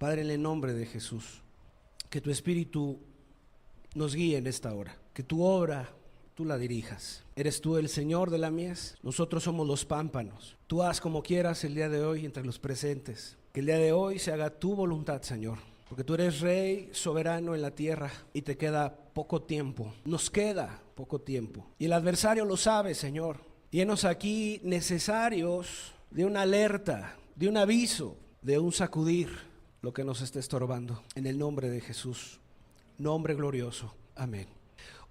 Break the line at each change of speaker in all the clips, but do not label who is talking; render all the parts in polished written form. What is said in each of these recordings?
Padre, en el nombre de Jesús, que tu Espíritu nos guíe en esta hora, que tu obra tú la dirijas. Eres tú el Señor de la mies, nosotros somos los pámpanos. Tú haz como quieras el día de hoy entre los presentes. Que el día de hoy se haga tu voluntad, Señor, porque tú eres Rey soberano en la tierra y te queda poco tiempo. Nos queda poco tiempo. Y el adversario lo sabe, Señor. Llenos aquí necesarios de una alerta, de un aviso, de un sacudir lo que nos esté estorbando. En el nombre de Jesús, nombre glorioso. Amén.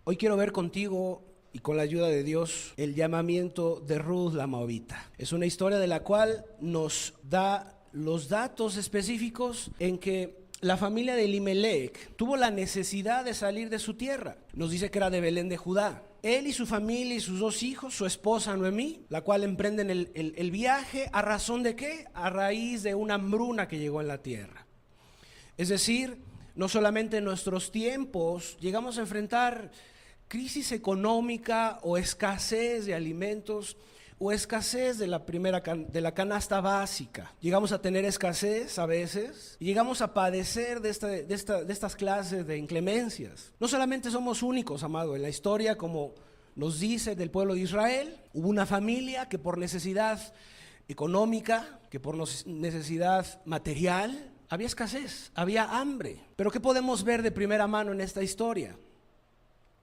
Hoy quiero ver contigo y con la ayuda de Dios el llamamiento de Ruth la Moabita. Es una historia de la cual nos da los datos específicos en que la familia de Elimelech tuvo la necesidad de salir de su tierra. Nos dice que era de Belén de Judá. Él y su familia y sus dos hijos, su esposa Noemí, la cual emprenden el viaje, ¿a razón de qué? A raíz de una hambruna que llegó en la tierra. Es decir, no solamente en nuestros tiempos llegamos a enfrentar crisis económica o escasez de alimentos o escasez de la canasta básica. Llegamos a tener escasez a veces y llegamos a padecer de estas clases de inclemencias. No solamente somos únicos, amado, en la historia, como nos dice del pueblo de Israel, hubo una familia que por necesidad económica, que por necesidad material, había escasez, había hambre. Pero ¿qué podemos ver de primera mano en esta historia?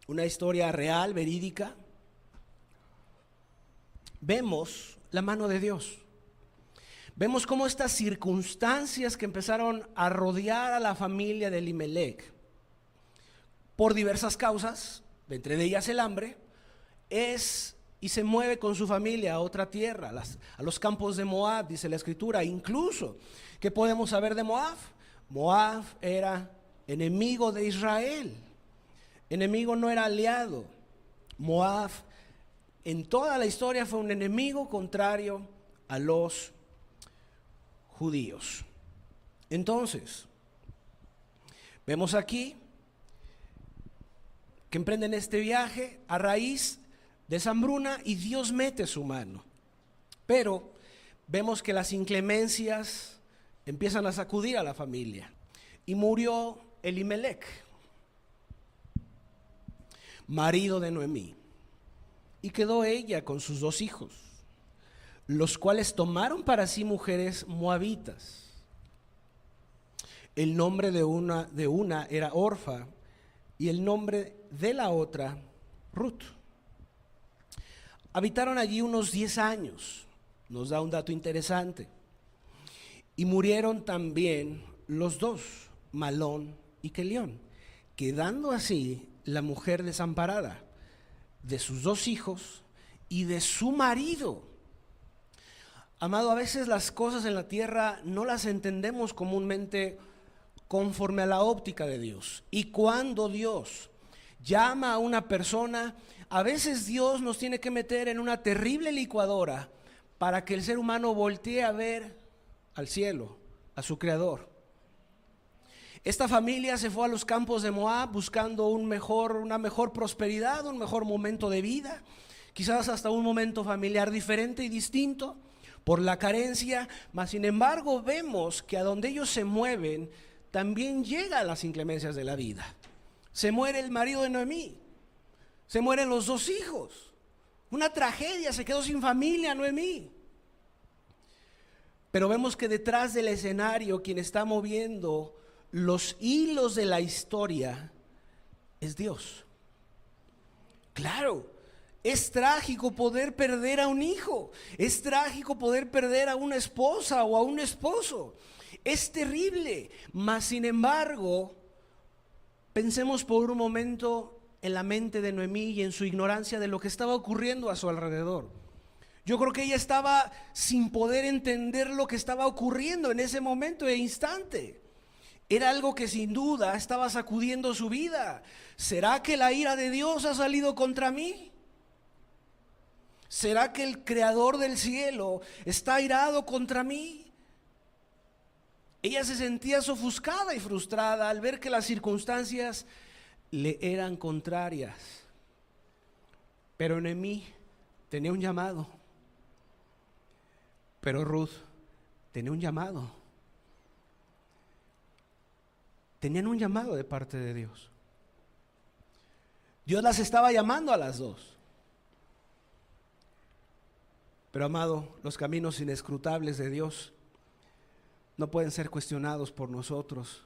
Una historia real, verídica. Vemos la mano de Dios. Vemos cómo estas circunstancias que empezaron a rodear a la familia de Elimelech, por diversas causas, entre ellas el hambre, y se mueve con su familia a otra tierra, a los campos de Moab, dice la Escritura. Incluso, ¿qué podemos saber de Moab? Moab era enemigo de Israel. Enemigo, no era aliado. Moab en toda la historia fue un enemigo contrario a los judíos. Entonces, vemos aquí que emprenden este viaje a raíz de esa hambruna y Dios mete su mano. Pero vemos que las inclemencias empiezan a sacudir a la familia. Y murió Elimelech, marido de Noemí. Y quedó ella con sus dos hijos, los cuales tomaron para sí mujeres moabitas. El nombre de una era Orfa y el nombre de la otra Ruth. Habitaron allí unos 10 años, nos da un dato interesante. Y murieron también los dos, Malón y Kelión, quedando así la mujer desamparada de sus dos hijos y de su marido. Amado, a veces las cosas en la tierra no las entendemos comúnmente conforme a la óptica de Dios. Y cuando Dios llama a una persona, a veces Dios nos tiene que meter en una terrible licuadora para que el ser humano voltee a ver al cielo, a su Creador. Esta familia se fue a los campos de Moab buscando una mejor prosperidad, un mejor momento de vida, quizás hasta un momento familiar diferente y distinto por la carencia, mas sin embargo vemos que a donde ellos se mueven también llegan las inclemencias de la vida. Se muere el marido de Noemí, se mueren los dos hijos, una tragedia, se quedó sin familia Noemí. Pero vemos que detrás del escenario quien está moviendo los hilos de la historia es Dios. Claro, es trágico poder perder a un hijo, es trágico poder perder a una esposa o a un esposo, es terrible, mas sin embargo, pensemos por un momento en la mente de Noemí y en su ignorancia de lo que estaba ocurriendo a su alrededor. Yo creo que ella estaba sin poder entender lo que estaba ocurriendo en ese momento e instante. Era algo que sin duda estaba sacudiendo su vida. ¿Será que la ira de Dios ha salido contra mí? ¿Será que el creador del cielo está airado contra mí? Ella se sentía ofuscada y frustrada al ver que las circunstancias le eran contrarias. Pero Noemí tenía un llamado. Pero Ruth tenía un llamado. tenían un llamado de parte de Dios. Dios las estaba llamando a las dos. Pero amado, los caminos inescrutables de Dios no pueden ser cuestionados por nosotros.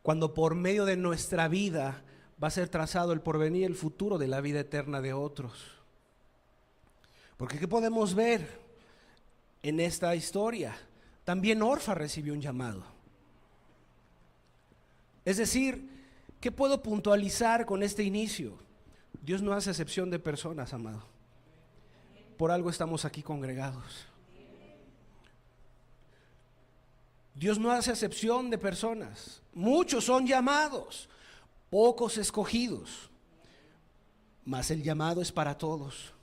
Cuando por medio de nuestra vida va a ser trazado el porvenir, el futuro de la vida eterna de otros. Porque ¿qué podemos ver en esta historia? También Orfa recibió un llamado. Es decir, ¿qué puedo puntualizar con este inicio? Dios no hace excepción de personas, amado. Por algo estamos aquí congregados. Dios no hace excepción de personas. Muchos son llamados, pocos escogidos, mas el llamado es para todos.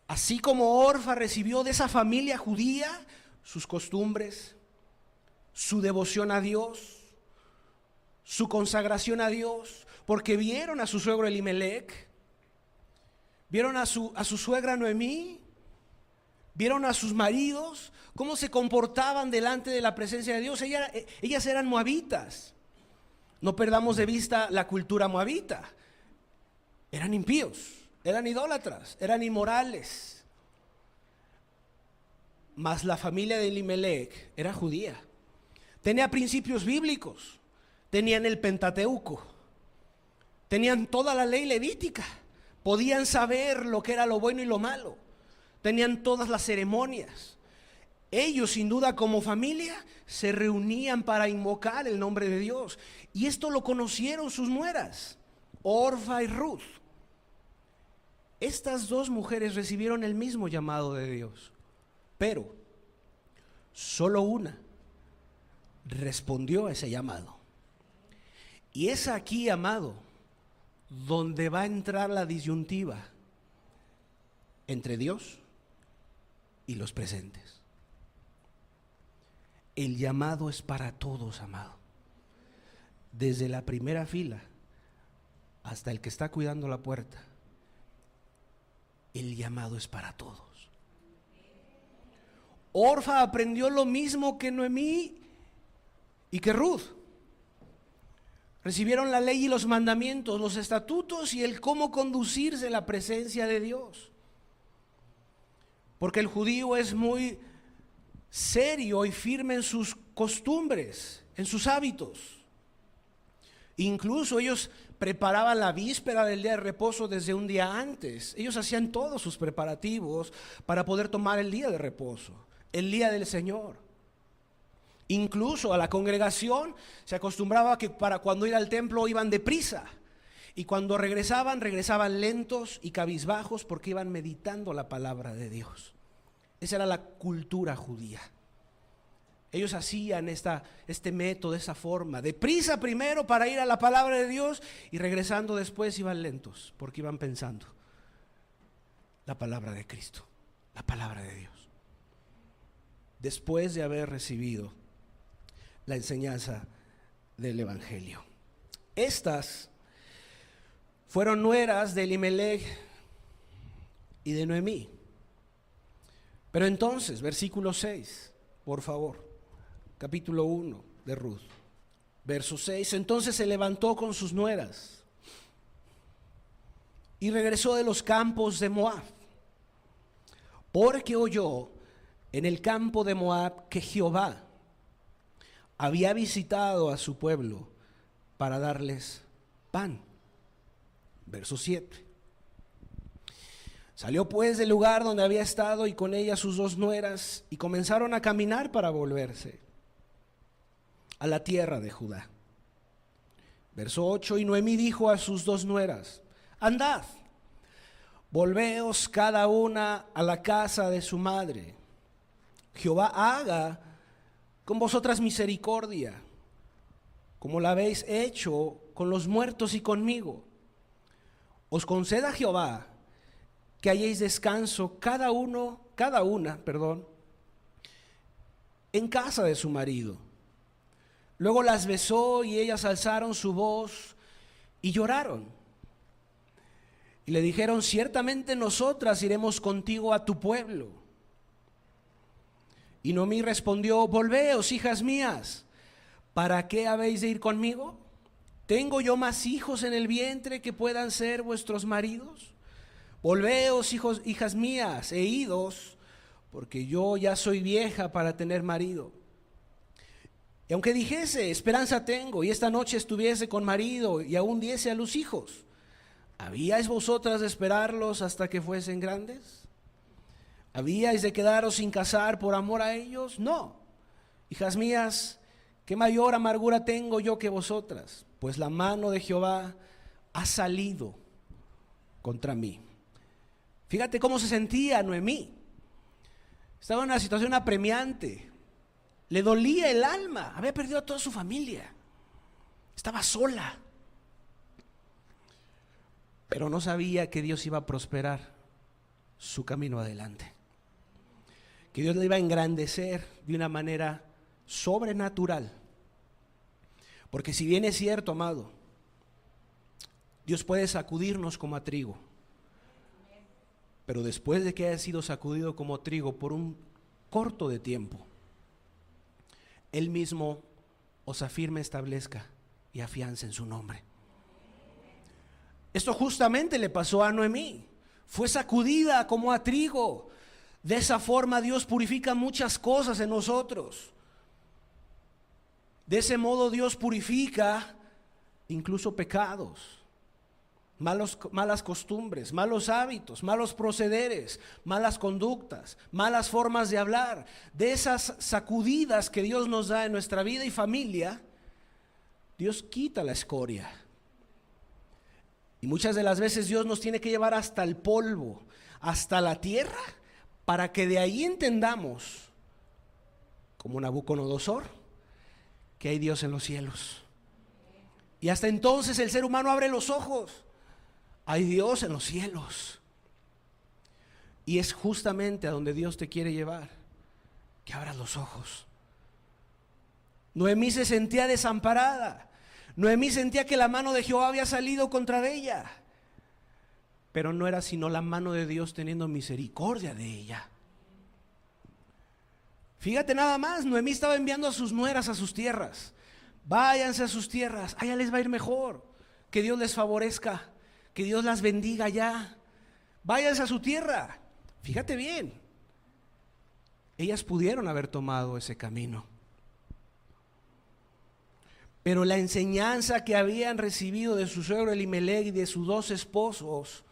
Así como Orfa recibió de esa familia judía sus costumbres, su devoción a Dios, su consagración a Dios, porque vieron a su suegro Elimelec, vieron a su suegra Noemí, vieron a sus maridos, cómo se comportaban delante de la presencia de Dios. Ellas eran moabitas. No perdamos de vista la cultura moabita. Eran impíos, eran idólatras, eran inmorales. Mas la familia de Elimelec era judía. Tenía principios bíblicos, tenían el Pentateuco, tenían toda la ley levítica, podían saber lo que era lo bueno y lo malo, tenían todas las ceremonias. Ellos, sin duda, como familia, se reunían para invocar el nombre de Dios. Y esto lo conocieron sus nueras, Orfa y Ruth. Estas dos mujeres recibieron el mismo llamado de Dios, pero solo una respondió a ese llamado. Y es aquí, amado, donde va a entrar la disyuntiva entre Dios y los presentes. El llamado es para todos, amado. Desde la primera fila hasta el que está cuidando la puerta. El llamado es para todos. Orfa aprendió lo mismo que Noemí y que Ruth. Recibieron la ley y los mandamientos, los estatutos y el cómo conducirse en la presencia de Dios. Porque el judío es muy serio y firme en sus costumbres, en sus hábitos. Incluso ellos preparaban la víspera del día de reposo desde un día antes. Ellos hacían todos sus preparativos para poder tomar el día de reposo, el día del Señor. Incluso a la congregación se acostumbraba que para cuando ir al templo iban deprisa. Y cuando regresaban lentos y cabizbajos porque iban meditando la palabra de Dios. Esa era la cultura judía. Ellos hacían este método, esa forma. Deprisa primero para ir a la palabra de Dios y regresando después iban lentos porque iban pensando la palabra de Cristo, la palabra de Dios. Después de haber recibido la enseñanza del Evangelio. Estas fueron nueras de Elimelec y de Noemí. Pero entonces, versículo 6, por favor, capítulo 1 de Ruth, verso 6. Entonces se levantó con sus nueras y regresó de los campos de Moab, porque oyó en el campo de Moab que Jehová había visitado a su pueblo para darles pan. Verso 7. Salió pues del lugar donde había estado y con ella sus dos nueras y comenzaron a caminar para volverse a la tierra de Judá. Verso 8. Y Noemí dijo a sus dos nueras: andad, volveos cada una a la casa de su madre. Jehová haga con vosotras misericordia, como la habéis hecho con los muertos y conmigo. Os conceda Jehová que halléis descanso cada una, en casa de su marido. Luego las besó y ellas alzaron su voz y lloraron. Y le dijeron: ciertamente nosotras iremos contigo a tu pueblo. Y Noemí respondió: volveos, hijas mías, ¿para qué habéis de ir conmigo? ¿Tengo yo más hijos en el vientre que puedan ser vuestros maridos? Volveos, hijos, hijas mías, e idos, porque yo ya soy vieja para tener marido. Y aunque dijese, esperanza tengo, y esta noche estuviese con marido, y aún diese a luz hijos, ¿habíais vosotras de esperarlos hasta que fuesen grandes? ¿Habíais de quedaros sin casar por amor a ellos? No, hijas mías, ¿qué mayor amargura tengo yo que vosotras? Pues la mano de Jehová ha salido contra mí. Fíjate cómo se sentía Noemí. Estaba en una situación apremiante. Le dolía el alma. Había perdido a toda su familia. Estaba sola. Pero no sabía que Dios iba a prosperar su camino adelante. Que Dios le iba a engrandecer de una manera sobrenatural. Porque si bien es cierto, amado, Dios puede sacudirnos como a trigo, pero después de que haya sido sacudido como trigo por un corto de tiempo, Él mismo os afirme, establezca y afiance en su nombre. Esto justamente le pasó a Noemí. Fue sacudida como a trigo. De esa forma Dios purifica muchas cosas en nosotros. De ese modo Dios purifica incluso pecados, malas costumbres, malos hábitos, malos procederes, malas conductas, malas formas de hablar. De esas sacudidas que Dios nos da en nuestra vida y familia, Dios quita la escoria. Y muchas de las veces Dios nos tiene que llevar hasta el polvo, hasta la tierra, para que de ahí entendamos, como Nabucodonosor, que hay Dios en los cielos. Y hasta entonces el ser humano abre los ojos. Hay Dios en los cielos. Y es justamente a donde Dios te quiere llevar, que abras los ojos. Noemí se sentía desamparada. Noemí sentía que la mano de Jehová había salido contra ella. Pero no era sino la mano de Dios teniendo misericordia de ella. Fíjate nada más, Noemí estaba enviando a sus nueras a sus tierras. Váyanse a sus tierras, allá les va a ir mejor. Que Dios les favorezca, que Dios las bendiga allá. Váyanse a su tierra. Fíjate bien, ellas pudieron haber tomado ese camino. Pero la enseñanza que habían recibido de su suegro Elimelec y de sus dos esposos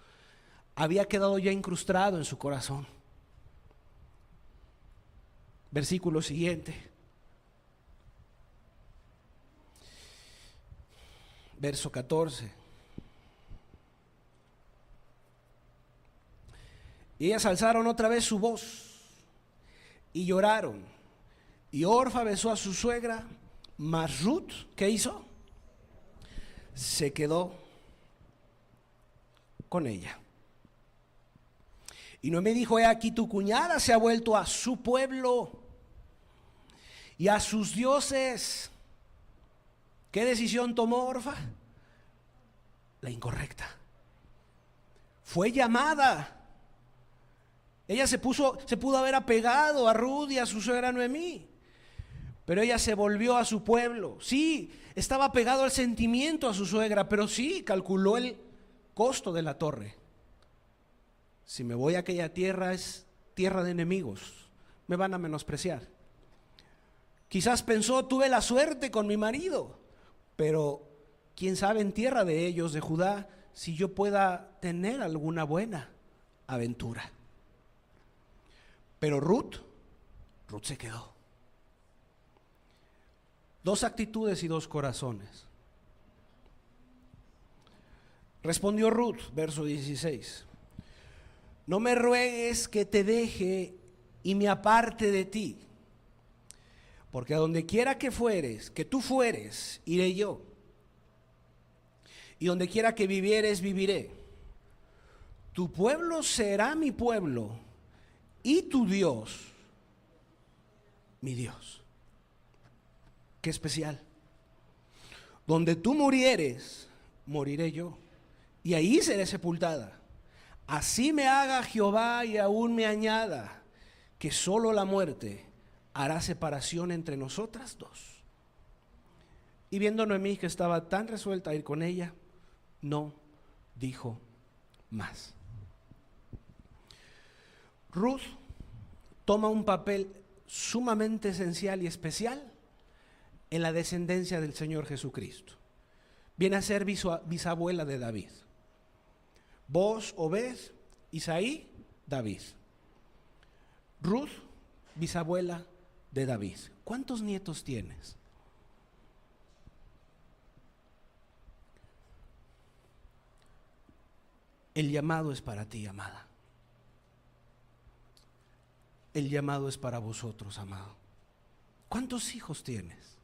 había quedado ya incrustado en su corazón. Versículo siguiente. Verso 14. Y ellas alzaron otra vez su voz y lloraron. Y Orfa besó a su suegra, mas Ruth, ¿qué hizo? Se quedó con ella. Y Noemí dijo: he aquí tu cuñada se ha vuelto a su pueblo y a sus dioses. ¿Qué decisión tomó Orfa? La incorrecta. Fue llamada. Ella se pudo haber apegado a Ruth y a su suegra Noemí, pero ella se volvió a su pueblo. Sí, estaba apegado al sentimiento a su suegra, pero sí calculó el costo de la torre. Si me voy a aquella tierra, es tierra de enemigos, me van a menospreciar. Quizás pensó: tuve la suerte con mi marido, pero quién sabe en tierra de ellos, de Judá, si yo pueda tener alguna buena aventura. Pero Ruth se quedó. Dos actitudes y dos corazones. Respondió Ruth, verso 16: no me ruegues que te deje y me aparte de ti, porque a donde quiera que fueres, que tú fueres, iré yo, y donde quiera que vivieres, viviré. Tu pueblo será mi pueblo, y tu Dios, mi Dios. Qué especial. Donde tú murieres, moriré yo, y ahí seré sepultada. Así me haga Jehová y aún me añada, que solo la muerte hará separación entre nosotras dos. Y viendo Noemí que estaba tan resuelta a ir con ella, no dijo más. Ruth toma un papel sumamente esencial y especial en la descendencia del Señor Jesucristo. Viene a ser bisabuela de David. Boaz, Obed, Isaí, David. Ruth, bisabuela de David. ¿Cuántos nietos tienes? El llamado es para ti, amada. El llamado es para vosotros, amado. ¿Cuántos hijos tienes?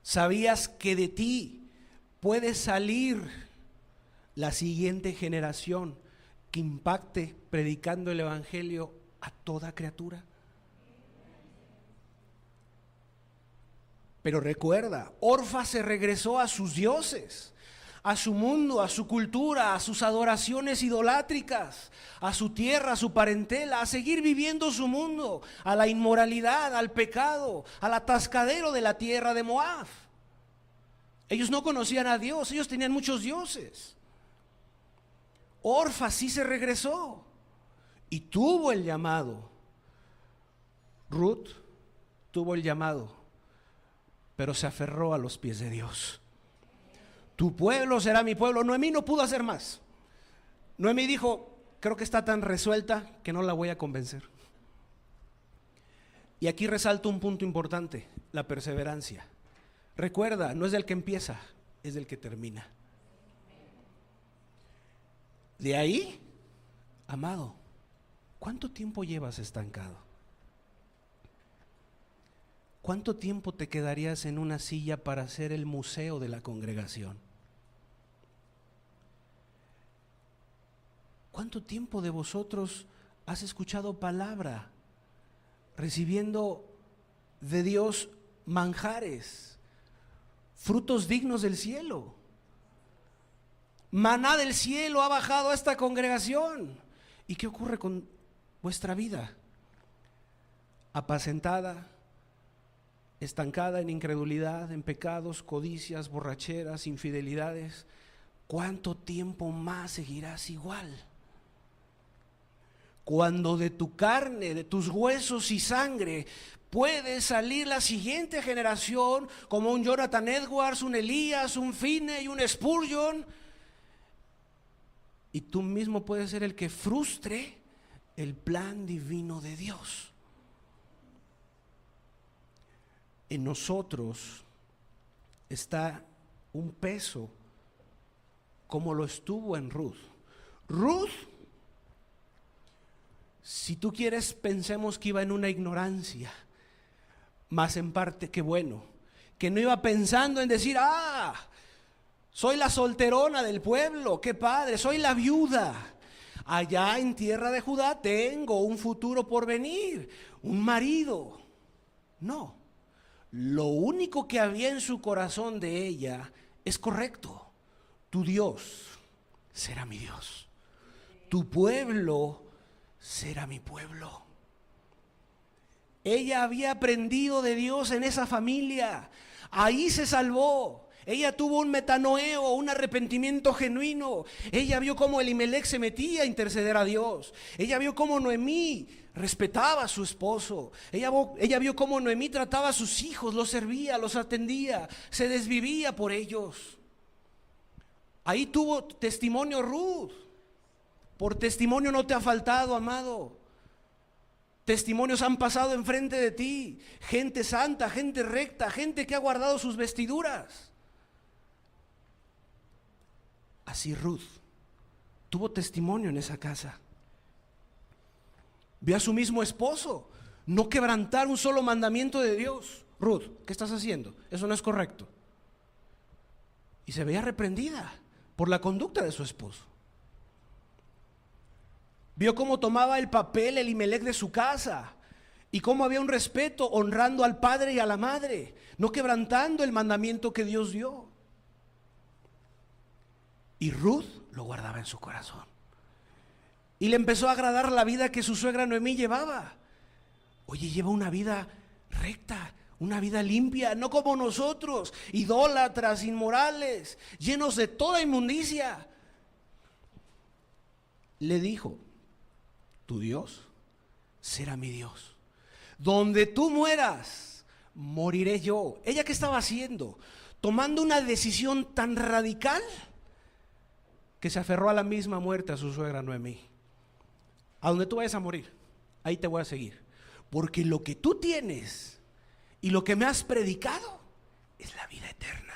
¿Sabías que de ti puede salir la siguiente generación que impacte predicando el evangelio a toda criatura? Pero recuerda, Orfa se regresó a sus dioses, a su mundo, a su cultura, a sus adoraciones idolátricas, a su tierra, a su parentela, a seguir viviendo su mundo, a la inmoralidad, al pecado, al atascadero de la tierra de Moab. Ellos no conocían a Dios, ellos tenían muchos dioses. Orfa sí se regresó y tuvo el llamado. Ruth tuvo el llamado, pero se aferró a los pies de Dios. Tu pueblo será mi pueblo. Noemí no pudo hacer más. Noemí dijo, creo que está tan resuelta que no la voy a convencer. Y aquí resalto un punto importante, la perseverancia. Recuerda, no es del que empieza, es del que termina. De ahí, amado, ¿cuánto tiempo llevas estancado? ¿Cuánto tiempo te quedarías en una silla para ser el museo de la congregación? ¿Cuánto tiempo de vosotros has escuchado palabra, recibiendo de Dios manjares, frutos dignos del cielo? Maná del cielo ha bajado a esta congregación. ¿Y qué ocurre con vuestra vida? Apacentada, estancada en incredulidad, en pecados, codicias, borracheras, infidelidades. ¿Cuánto tiempo más seguirás igual? Cuando de tu carne, de tus huesos y sangre puede salir la siguiente generación, como un Jonathan Edwards, un Elías, un Finney y un Spurgeon, y tú mismo puedes ser el que frustre el plan divino de Dios. En nosotros está un peso como lo estuvo en Ruth. Ruth, si tú quieres, pensemos que iba en una ignorancia, más en parte que bueno, que no iba pensando en decir, soy la solterona del pueblo, qué padre, soy la viuda. Allá en tierra de Judá tengo un futuro por venir, un marido. No. Lo único que había en su corazón de ella es correcto. Tu Dios será mi Dios. Tu pueblo será mi pueblo. Ella había aprendido de Dios en esa familia. Ahí se salvó. Ella tuvo un metanoeo, un arrepentimiento genuino. Ella vio cómo Elimelech se metía a interceder a Dios. Ella vio cómo Noemí respetaba a su esposo. Ella vio cómo Noemí trataba a sus hijos, los servía, los atendía, se desvivía por ellos. Ahí tuvo testimonio Ruth. Por testimonio no te ha faltado, amado. Testimonios han pasado enfrente de ti. Gente santa, gente recta, gente que ha guardado sus vestiduras. Así Ruth tuvo testimonio en esa casa. Vio a su mismo esposo no quebrantar un solo mandamiento de Dios. Ruth, ¿qué estás haciendo? Eso no es correcto. Y se veía reprendida por la conducta de su esposo. Vio cómo tomaba el papel Elimelech de su casa y cómo había un respeto honrando al padre y a la madre, no quebrantando el mandamiento que Dios dio. Y Ruth lo guardaba en su corazón. Y le empezó a agradar la vida que su suegra Noemí llevaba. Oye, lleva una vida recta, Una vida limpia, no como nosotros, idólatras, inmorales, llenos de toda inmundicia. Le dijo, tu Dios será mi Dios. Donde tú mueras, moriré yo. ¿Ella qué estaba haciendo? Tomando una decisión tan radical que se aferró a la misma muerte a su suegra Noemí. A donde tú vayas a morir, ahí te voy a seguir. Porque lo que tú tienes y lo que me has predicado es la vida eterna.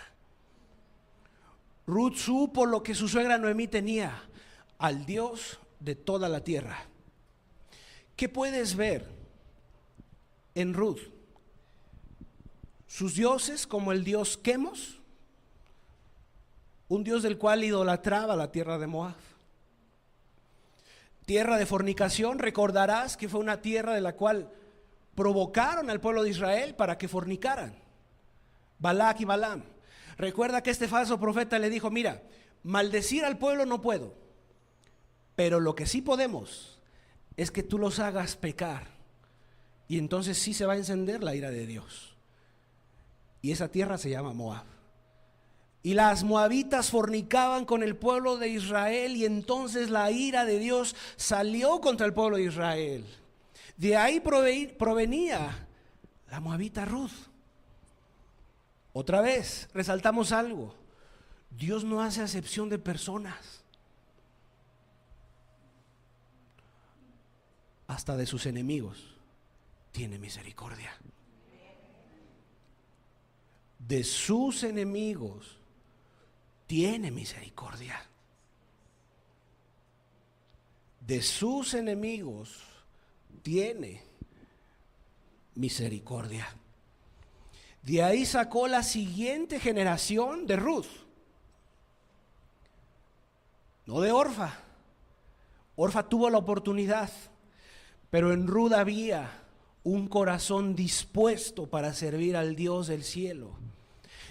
Ruth supo lo que su suegra Noemí tenía, al Dios de toda la tierra. ¿Qué puedes ver en Ruth? Sus dioses, como el dios Quemos, un dios del cual idolatraba la tierra de Moab. Tierra de fornicación, recordarás que fue una tierra de la cual provocaron al pueblo de Israel para que fornicaran. Balac y Balaam. Recuerda que este falso profeta le dijo, mira, maldecir al pueblo no puedo, pero lo que sí podemos es que tú los hagas pecar, y entonces sí se va a encender la ira de Dios. Y esa tierra se llama Moab. Y las moabitas fornicaban con el pueblo de Israel, y entonces la ira de Dios salió contra el pueblo de Israel. De ahí provenía la moabita Ruth. Otra vez, resaltamos algo. Dios no hace acepción de personas. Hasta de sus enemigos tiene misericordia. De sus enemigos tiene misericordia. De sus enemigos tiene misericordia. De ahí sacó la siguiente generación de Ruth, no de Orfa. Orfa tuvo la oportunidad, pero en Ruth había un corazón dispuesto para servir al Dios del cielo.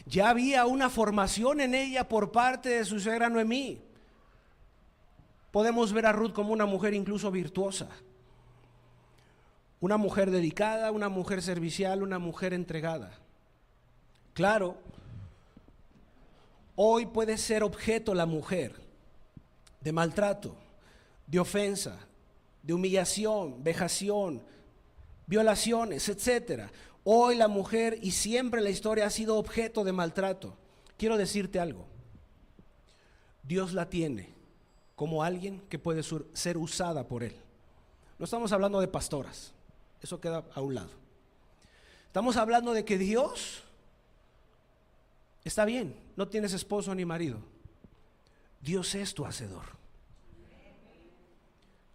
Ya había una formación en ella por parte de su suegra Noemí. Podemos ver a Ruth como una mujer incluso virtuosa, una mujer dedicada, una mujer servicial, una mujer entregada. Claro, hoy puede ser objeto la mujer de maltrato, de ofensa, de humillación, vejación, violaciones, etcétera. Hoy la mujer, y siempre en la historia, ha sido objeto de maltrato. Quiero decirte algo. Dios la tiene como alguien que puede ser usada por Él. No estamos hablando de pastoras, eso queda a un lado. Estamos hablando de que Dios está bien, no tienes esposo ni marido. Dios es tu hacedor.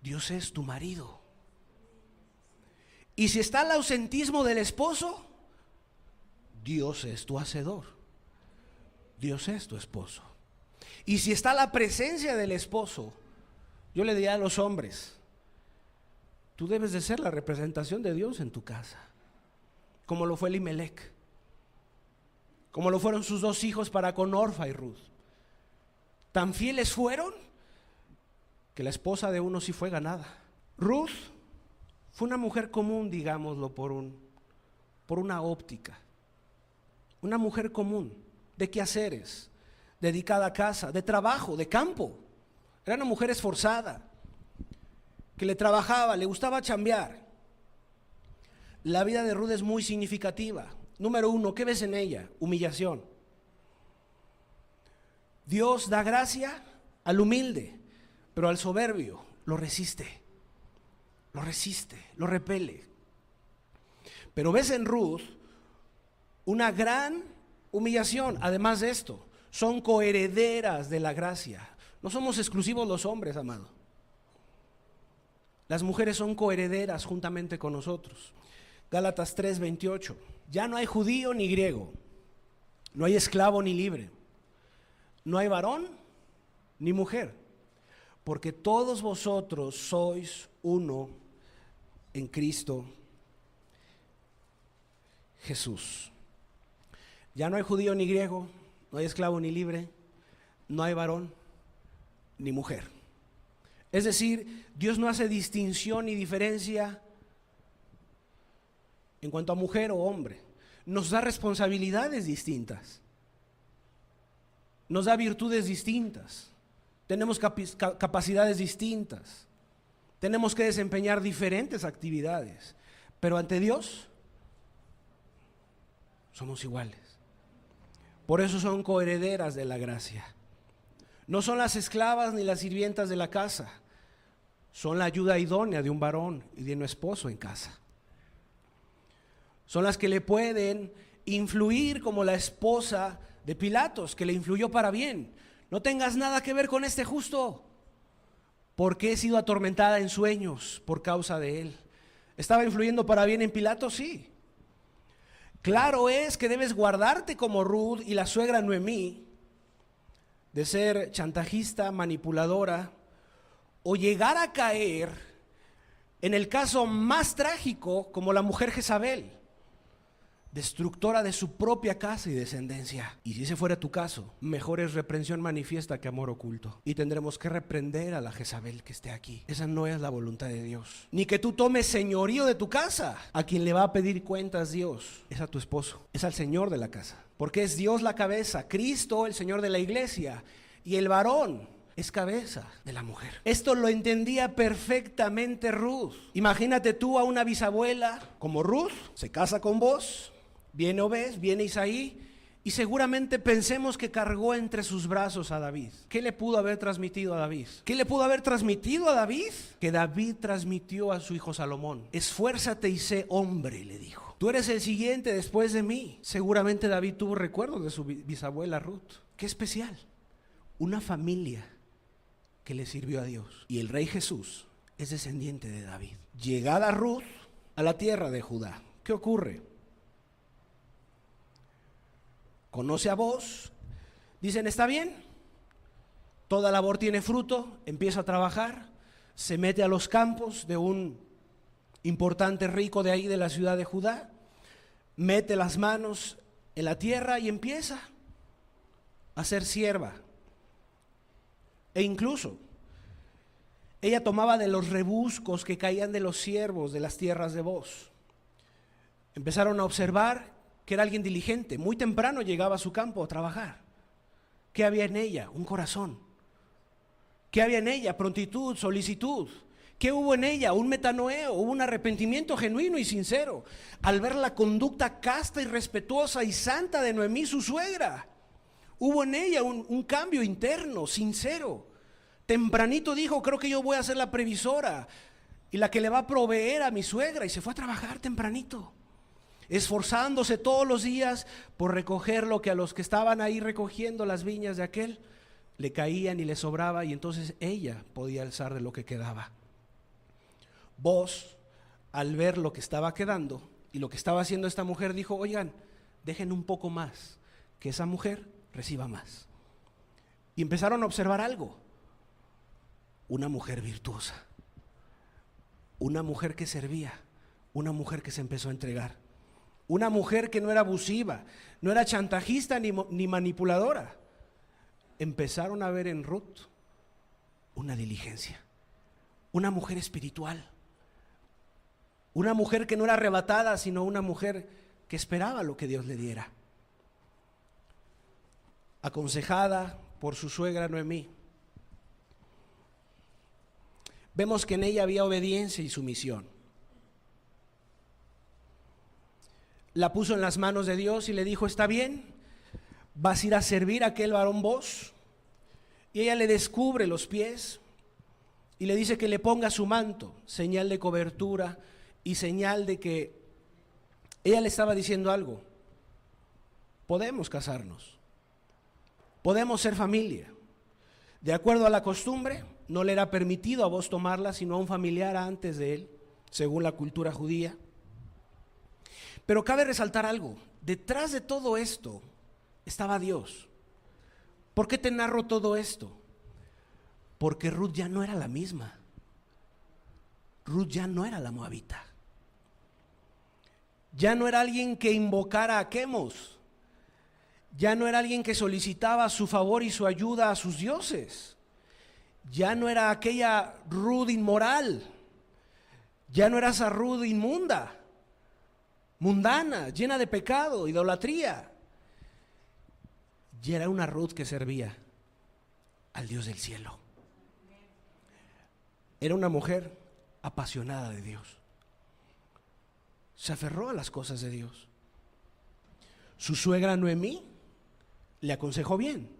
Dios es tu marido. Y si está el ausentismo del esposo, Dios es tu hacedor. Dios es tu esposo. Y si está la presencia del esposo, yo le diría a los hombres, tú debes de ser la representación de Dios en tu casa, como lo fue Elimelec, como lo fueron sus dos hijos para con Orfa y Ruth. Tan fieles fueron que la esposa de uno sí fue ganada. Ruth fue una mujer común, digámoslo, por una óptica. Una mujer común, de quehaceres, dedicada a casa, de trabajo, de campo. Era una mujer esforzada, que le trabajaba, le gustaba chambear. La vida de Ruth es muy significativa. Número uno, ¿qué ves en ella? Humillación. Dios da gracia al humilde, pero al soberbio lo resiste, lo repele. Pero ves en Ruth una gran humillación. Además de esto, son coherederas de la gracia. No somos exclusivos los hombres, amado. Las mujeres son coherederas juntamente con nosotros. Gálatas 3:28. Ya no hay judío ni griego, no hay esclavo ni libre, no hay varón ni mujer, porque todos vosotros sois uno en Cristo Jesús. Ya no hay judío ni griego, no hay esclavo ni libre, no hay varón ni mujer. Es decir, Dios no hace distinción ni diferencia en cuanto a mujer o hombre. nos da responsabilidades distintas, nos da virtudes distintas, tenemos capacidades distintas, tenemos que desempeñar diferentes actividades, pero ante Dios somos iguales. Por eso son coherederas de la gracia. No son las esclavas ni las sirvientas de la casa, son la ayuda idónea de un varón y de un esposo en casa. Son las que le pueden influir como la esposa de Pilatos, que le influyó para bien. No tengas nada que ver con este justo, porque he sido atormentada en sueños por causa de él. ¿Estaba influyendo para bien en Pilatos? Sí. Claro es que debes guardarte como Ruth y la suegra Noemí de ser chantajista, manipuladora, o llegar a caer en el caso más trágico como la mujer Jezabel, destructora de su propia casa y descendencia. Y si ese fuera tu caso, mejor es reprensión manifiesta que amor oculto. Y tendremos que reprender a la Jezabel que esté aquí. Esa no es la voluntad de Dios. Ni que tú tomes señorío de tu casa. A quien le va a pedir cuentas Dios es a tu esposo, es al Señor de la casa. Porque es Dios la cabeza, Cristo el Señor de la iglesia, y el varón es cabeza de la mujer. Esto lo entendía perfectamente Ruth. Imagínate tú a una bisabuela como Ruth, se casa con vos, viene Obed, viene Isaí, y seguramente pensemos que cargó entre sus brazos a David. ¿Qué le pudo haber transmitido a David? ¿Qué le pudo haber transmitido a David? Que David transmitió a su hijo Salomón. Esfuérzate y sé hombre, le dijo. Tú eres el siguiente después de mí. Seguramente David tuvo recuerdos de su bisabuela Ruth. Qué especial. Una familia que le sirvió a Dios. Y el rey Jesús es descendiente de David. Llegada Ruth a la tierra de Judá, ¿qué ocurre? Conoce a Booz, dicen, está bien, toda labor tiene fruto, empieza a trabajar, se mete a los campos de un importante rico de ahí de la ciudad de Judá, mete las manos en la tierra y empieza a ser sierva. E incluso ella tomaba de los rebuscos que caían de los siervos de las tierras de Booz. Empezaron a observar que era alguien diligente, muy temprano llegaba a su campo a trabajar. ¿Qué había en ella? Un corazón. ¿Qué había en ella? Prontitud, solicitud. ¿Qué hubo en ella? Un metanoeo, hubo un arrepentimiento genuino y sincero al ver la conducta casta y respetuosa y santa de Noemí, su suegra. Hubo en ella un cambio interno, sincero. Tempranito dijo, creo que yo voy a ser la previsora y la que le va a proveer a mi suegra, y se fue a trabajar tempranito, esforzándose todos los días por recoger lo que a los que estaban ahí recogiendo las viñas de aquel le caían y le sobraba, y entonces ella podía alzar de lo que quedaba. Booz, al ver lo que estaba quedando y lo que estaba haciendo esta mujer, dijo, oigan, dejen un poco más, que esa mujer reciba más. Y empezaron a observar algo: una mujer virtuosa, una mujer que servía, una mujer que se empezó a entregar, una mujer que no era abusiva, no era chantajista ni manipuladora. Empezaron a ver en Ruth una diligencia, una mujer espiritual, una mujer que no era arrebatada, sino una mujer que esperaba lo que Dios le diera. Aconsejada por su suegra Noemí, vemos que en ella había obediencia y sumisión. La puso en las manos de Dios y le dijo, está bien, vas a ir a servir a aquel varón Booz. Y ella le descubre los pies y le dice que le ponga su manto, señal de cobertura y señal de que ella le estaba diciendo algo: podemos casarnos, podemos ser familia. De acuerdo a la costumbre, no le era permitido a Booz tomarla, sino a un familiar antes de él, según la cultura judía. Pero cabe resaltar algo: detrás de todo esto estaba Dios. ¿Por qué te narro todo esto? Porque Ruth ya no era la misma. Ruth ya no era la moabita. Ya no era alguien que invocara a Quemos. Ya no era alguien que solicitaba su favor y su ayuda a sus dioses. Ya no era aquella Ruth inmoral. Ya no era esa Ruth inmunda. mundana, llena de pecado, idolatría. Y era una Ruth que servía al Dios del cielo. Era una mujer apasionada de Dios. Se aferró a las cosas de Dios. Su suegra Noemí le aconsejó bien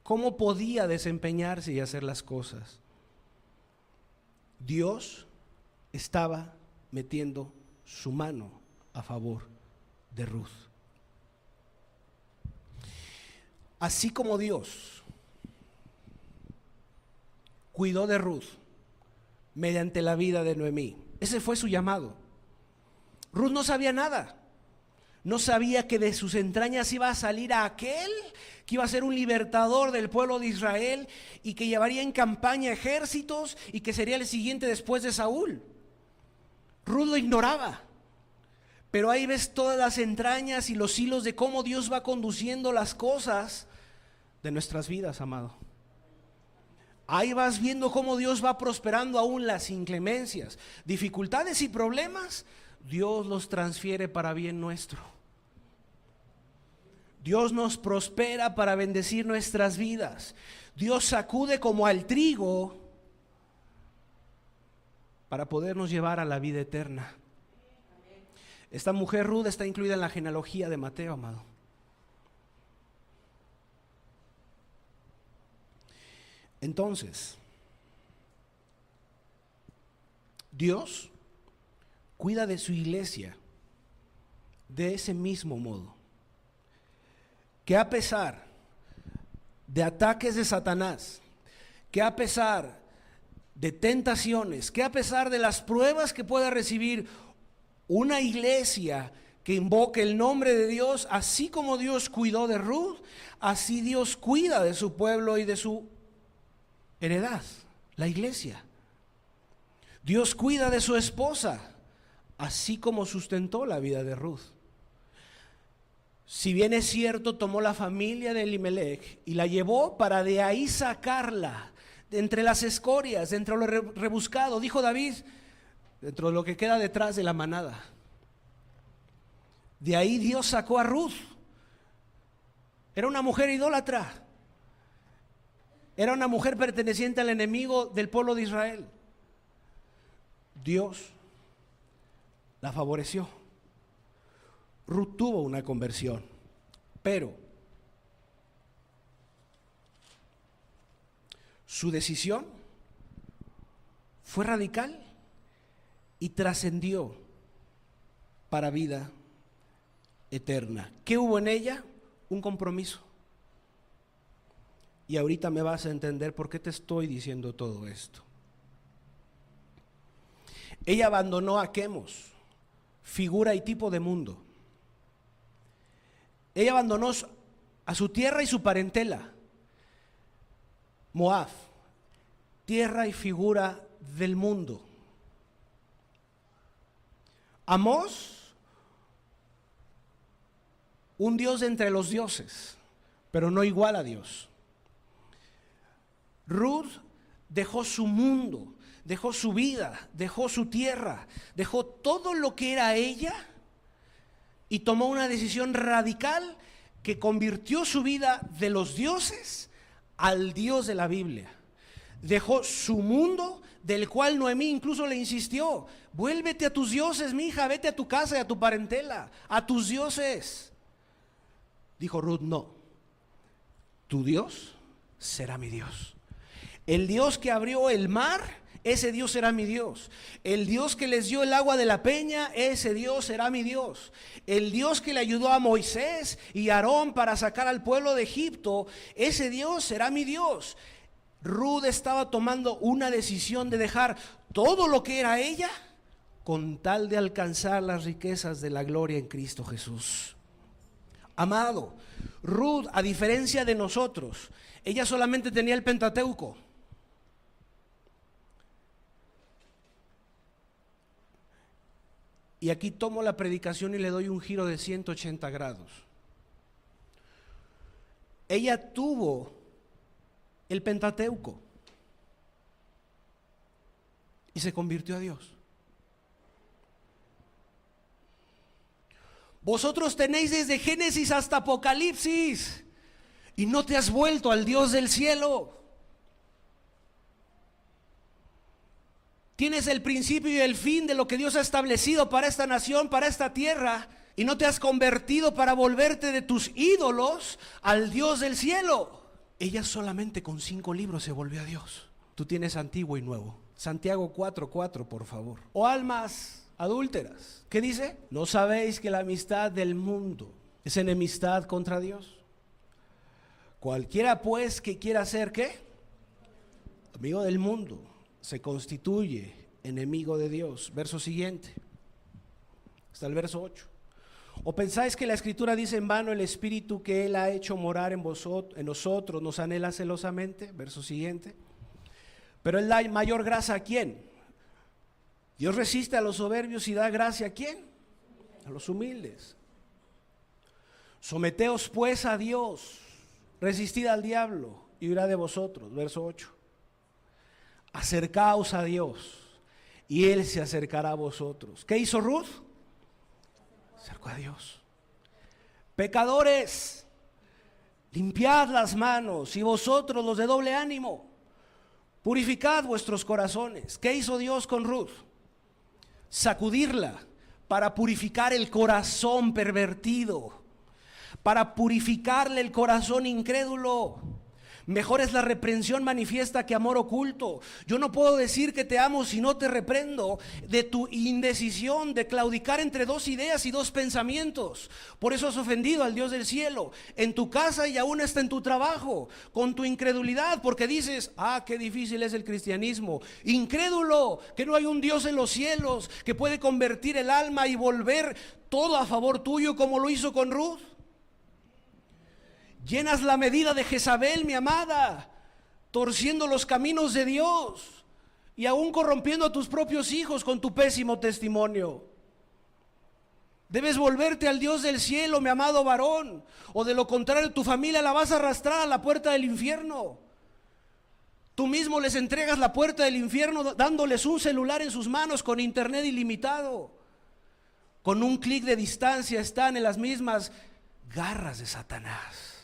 cómo podía desempeñarse y hacer las cosas. Dios estaba metiendo su mano a favor de Ruth. Así como Dios cuidó de Ruth mediante la vida de Noemí, ese fue su llamado. Ruth no sabía nada. No sabía que de sus entrañas iba a salir a aquel que iba a ser un libertador del pueblo de Israel y que llevaría en campaña ejércitos y que sería el siguiente después de Saúl. Ruth lo ignoraba. Pero ahí ves todas las entrañas y los hilos de cómo Dios va conduciendo las cosas de nuestras vidas, amado. Ahí vas viendo cómo Dios va prosperando aún las inclemencias, dificultades y problemas. Dios los transfiere para bien nuestro. Dios nos prospera para bendecir nuestras vidas. Dios sacude como al trigo para podernos llevar a la vida eterna. Esta mujer Ruth está incluida en la genealogía de Mateo, amado. Entonces, Dios cuida de su iglesia de ese mismo modo, que a pesar de ataques de Satanás, que a pesar de tentaciones, que a pesar de las pruebas que pueda recibir una iglesia que invoque el nombre de Dios, así como Dios cuidó de Ruth, así Dios cuida de su pueblo y de su heredad, la iglesia. Dios cuida de su esposa, así como sustentó la vida de Ruth. Si bien es cierto, tomó la familia de Elimelech y la llevó para de ahí sacarla de entre las escorias, de entre lo rebuscado. Dijo David, dentro de lo que queda detrás de la manada. De ahí Dios sacó a Ruth. Era una mujer idólatra. Era una mujer perteneciente al enemigo del pueblo de Israel. Dios la favoreció. Ruth tuvo una conversión, pero su decisión fue radical y trascendió para vida eterna. ¿Qué hubo en ella? Un compromiso. Y ahorita me vas a entender por qué te estoy diciendo todo esto. Ella abandonó a Quemos, figura y tipo de mundo. Ella abandonó a su tierra y su parentela. Moab, tierra y figura del mundo. Amós, un Dios entre los dioses, pero no igual a Dios. Ruth dejó su mundo, dejó su vida, dejó su tierra, dejó todo lo que era ella y tomó una decisión radical que convirtió su vida de los dioses al Dios de la Biblia. Dejó su mundo, del cual Noemí incluso le insistió: vuélvete a tus dioses, mi hija, vete a tu casa y a tu parentela, a tus dioses. Dijo Ruth: no, tu Dios será mi Dios. El Dios que abrió el mar, ese Dios será mi Dios. El Dios que les dio el agua de la peña, ese Dios será mi Dios. El Dios que le ayudó a Moisés y a Aarón para sacar al pueblo de Egipto, ese Dios será mi Dios. Ruth estaba tomando una decisión de dejar todo lo que era ella con tal de alcanzar las riquezas de la gloria en Cristo Jesús. Amado, Ruth, a diferencia de nosotros, ella solamente tenía el Pentateuco. Y aquí tomo la predicación y le doy un giro de 180 grados. Ella tuvo el Pentateuco y se convirtió a Dios. Vosotros tenéis desde Génesis hasta Apocalipsis y no te has vuelto al Dios del cielo. Tienes el principio y el fin de lo que Dios ha establecido para esta nación, para esta tierra, y no te has convertido para volverte de tus ídolos al Dios del cielo. Ella solamente con 5 libros se volvió a Dios. Tú tienes antiguo y nuevo. Santiago 4:4, por favor. O almas adúlteras. ¿Qué dice? ¿No sabéis que la amistad del mundo es enemistad contra Dios? Cualquiera pues que quiera ser, ¿qué? Amigo del mundo, se constituye enemigo de Dios. Verso siguiente. Está el verso 8. ¿O pensáis que la Escritura dice en vano el Espíritu que Él ha hecho morar en nosotros nos anhela celosamente? Verso siguiente. Pero Él da mayor gracia ¿a quién? Dios resiste a los soberbios y da gracia ¿a quién? A los humildes. Someteos pues a Dios, resistid al diablo y huirá de vosotros. Verso 8. Acercaos a Dios y Él se acercará a vosotros. ¿Qué hizo Ruth? Acercó a Dios. Pecadores, limpiad las manos, y vosotros los de doble ánimo, purificad vuestros corazones. ¿Qué hizo Dios con Ruth? Sacudirla para purificar el corazón pervertido, para purificarle el corazón incrédulo. Mejor es la reprensión manifiesta que amor oculto. Yo no puedo decir que te amo si no te reprendo de tu indecisión, de claudicar entre 2 ideas y 2 pensamientos. Por eso has ofendido al Dios del cielo, en tu casa y aún hasta en tu trabajo, con tu incredulidad, porque dices, qué difícil es el cristianismo. Incrédulo, que no hay un Dios en los cielos que puede convertir el alma y volver todo a favor tuyo como lo hizo con Ruth. Llenas la medida de Jezabel, mi amada, torciendo los caminos de Dios y aún corrompiendo a tus propios hijos con tu pésimo testimonio. Debes volverte al Dios del cielo, mi amado varón, o de lo contrario tu familia la vas a arrastrar a la puerta del infierno. Tú mismo les entregas la puerta del infierno dándoles un celular en sus manos con internet ilimitado. Con un clic de distancia están en las mismas garras de Satanás.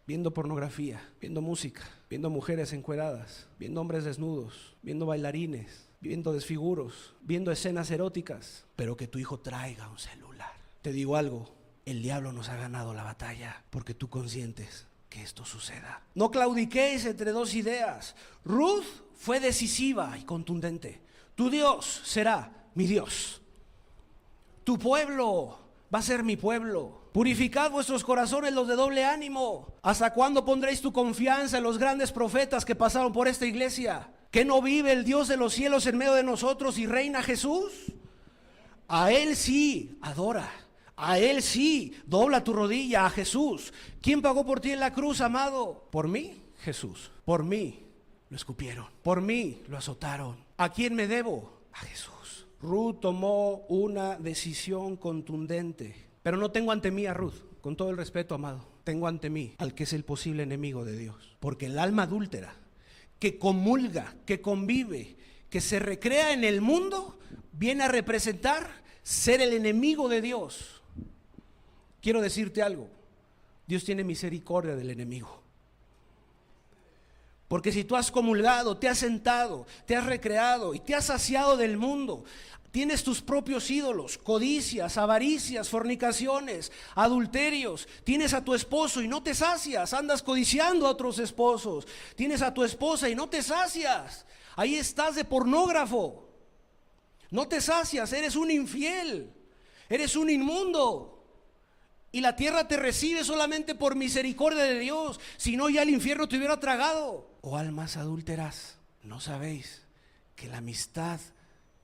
Viendo pornografía, viendo música, viendo mujeres encueradas, viendo hombres desnudos, viendo bailarines, viendo desfiguros, viendo escenas eróticas, pero que tu hijo traiga un celular. Te digo algo, el diablo nos ha ganado la batalla porque tú consientes que esto suceda. No claudiquéis entre 2 ideas. Ruth fue decisiva y contundente. Tu Dios será mi Dios. Tu pueblo va a ser mi pueblo. Purificad vuestros corazones los de doble ánimo. ¿Hasta cuándo pondréis tu confianza en los grandes profetas que pasaron por esta iglesia? ¿Que no vive el Dios de los cielos en medio de nosotros y reina Jesús? A Él sí adora, a Él sí dobla tu rodilla, a Jesús. ¿Quién pagó por ti en la cruz, amado? Por mí, Jesús. Por mí lo escupieron, por mí lo azotaron. ¿A quién me debo? A Jesús. Ruth tomó una decisión contundente. Pero no tengo ante mí a Ruth, con todo el respeto, amado. Tengo ante mí al que es el posible enemigo de Dios. Porque el alma adúltera, que comulga, que convive, que se recrea en el mundo, viene a representar ser el enemigo de Dios. Quiero decirte algo, Dios tiene misericordia del enemigo. Porque si tú has comulgado, te has sentado, te has recreado y te has saciado del mundo, tienes tus propios ídolos, codicias, avaricias, fornicaciones, adulterios. Tienes a tu esposo y no te sacias, andas codiciando a otros esposos. Tienes a tu esposa y no te sacias, ahí estás de pornógrafo. No te sacias, eres un infiel, eres un inmundo. Y la tierra te recibe solamente por misericordia de Dios, si no ya el infierno te hubiera tragado. Oh almas adúlteras, ¿no sabéis que la amistad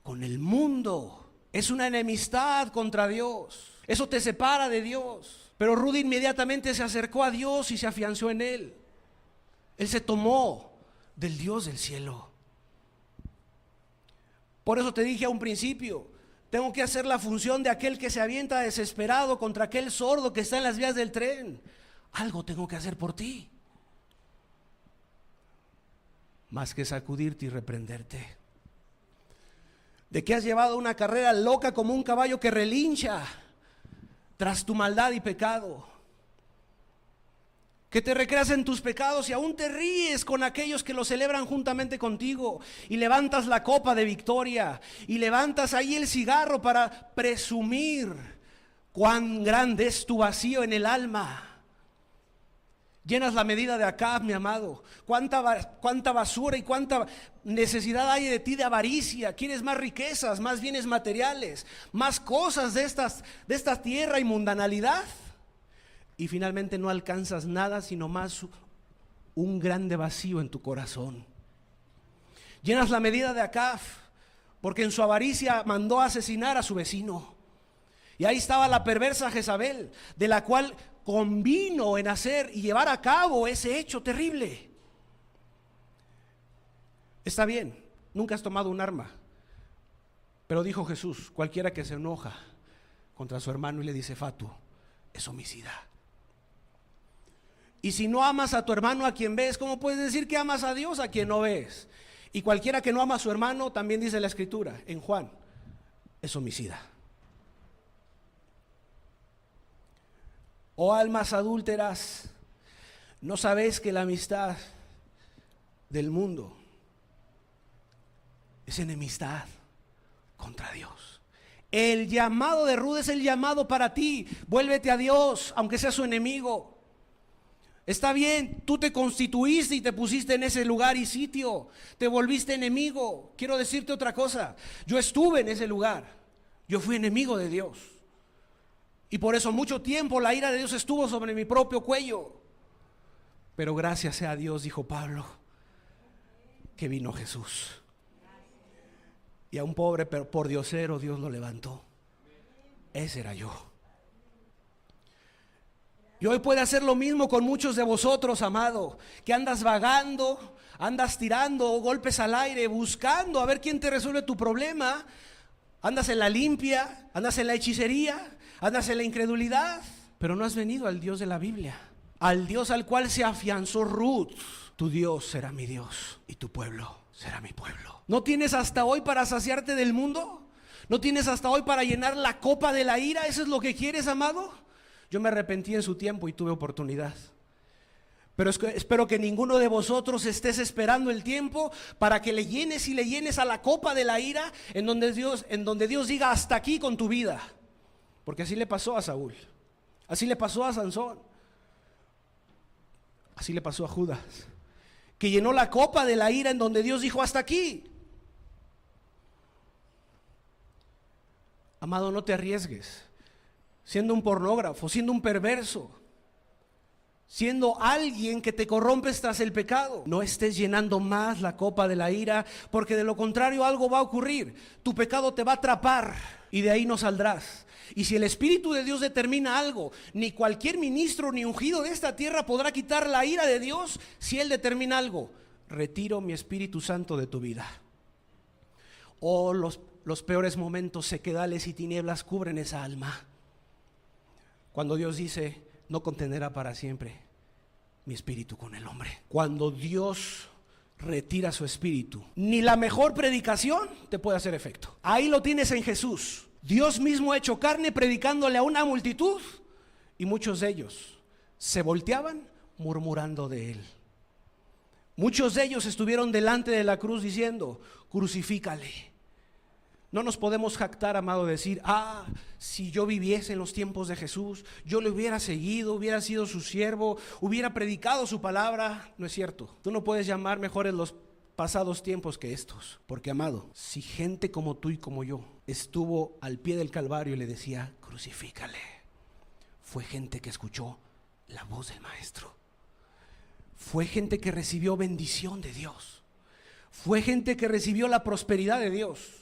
con el mundo es una enemistad contra Dios? Eso te separa de Dios. Pero Ruth inmediatamente se acercó a Dios y se afianzó en Él. Él se tomó del Dios del cielo. Por eso te dije a un principio, tengo que hacer la función de aquel que se avienta desesperado contra aquel sordo que está en las vías del tren. Algo tengo que hacer por ti, más que sacudirte y reprenderte. ¿De qué has llevado una carrera loca como un caballo que relincha, tras tu maldad y pecado. Que te recreas en tus pecados y aún te ríes con aquellos que lo celebran juntamente contigo. Y levantas la copa de victoria y levantas ahí el cigarro para presumir cuán grande es tu vacío en el alma. Llenas la medida de Acab, mi amado. Cuánta basura y cuánta necesidad hay de ti de avaricia. Quieres más riquezas, más bienes materiales, más cosas de esta tierra y mundanalidad. Y finalmente no alcanzas nada, sino más un grande vacío en tu corazón. Llenas la medida de Acab, porque en su avaricia mandó a asesinar a su vecino. Y ahí estaba la perversa Jezabel, de la cual convino en hacer y llevar a cabo ese hecho terrible. Está bien, nunca has tomado un arma, pero dijo Jesús, cualquiera que se enoja contra su hermano y le dice fatuo, es homicida. Y si no amas a tu hermano a quien ves, ¿cómo puedes decir que amas a Dios a quien no ves? Y cualquiera que no ama a su hermano, también dice la Escritura en Juan, es homicida. Oh almas adúlteras, ¿no sabéis que la amistad del mundo es enemistad contra Dios? El llamado de Ruth es el llamado para ti. Vuélvete a Dios, aunque sea su enemigo. Está bien, tú te constituiste y te pusiste en ese lugar y sitio. Te volviste enemigo. Quiero decirte otra cosa. Yo estuve en ese lugar. Yo fui enemigo de Dios. Y por eso mucho tiempo la ira de Dios estuvo sobre mi propio cuello. Pero gracias sea a Dios, dijo Pablo, que vino Jesús. Y a un pobre pero pordiosero Dios lo levantó. Ese era yo. Y hoy puede hacer lo mismo con muchos de vosotros, amado, que andas vagando, andas tirando golpes al aire, buscando a ver quién te resuelve tu problema. Andas en la limpia, andas en la hechicería, andas en la incredulidad, pero no has venido al Dios de la Biblia, al Dios al cual se afianzó Ruth. Tu Dios será mi Dios y tu pueblo será mi pueblo. ¿No tienes hasta hoy para saciarte del mundo? ¿No tienes hasta hoy para llenar la copa de la ira? ¿Eso es lo que quieres, amado? Yo me arrepentí en su tiempo y tuve oportunidad. Pero espero que ninguno de vosotros estés esperando el tiempo para que le llenes y le llenes a la copa de la ira en donde Dios diga hasta aquí con tu vida. Porque así le pasó a Saúl, así le pasó a Sansón, así le pasó a Judas, que llenó la copa de la ira en donde Dios dijo hasta aquí. Amado, no te arriesgues siendo un pornógrafo, siendo un perverso, siendo alguien que te corrompes tras el pecado. No estés llenando más la copa de la ira, porque de lo contrario algo va a ocurrir. Tu pecado te va a atrapar y de ahí no saldrás. Y si el Espíritu de Dios determina algo, ni cualquier ministro ni ungido de esta tierra podrá quitar la ira de Dios. Si Él determina algo, retiro mi Espíritu Santo de tu vida. Oh, los peores momentos, sequedales y tinieblas cubren esa alma. Cuando Dios dice, no contenderá para siempre mi espíritu con el hombre. Cuando Dios retira su espíritu, ni la mejor predicación te puede hacer efecto. Ahí lo tienes en Jesús. Dios mismo hecho carne predicándole a una multitud, y muchos de ellos se volteaban murmurando de él. Muchos de ellos estuvieron delante de la cruz diciendo, crucifícale. No nos podemos jactar, amado, decir, si yo viviese en los tiempos de Jesús, yo le hubiera seguido, hubiera sido su siervo, hubiera predicado su palabra. No es cierto. Tú no puedes llamar mejores los pasados tiempos que estos. Porque, amado, si gente como tú y como yo estuvo al pie del Calvario y le decía, crucifícale, fue gente que escuchó la voz del Maestro. Fue gente que recibió bendición de Dios. Fue gente que recibió la prosperidad de Dios.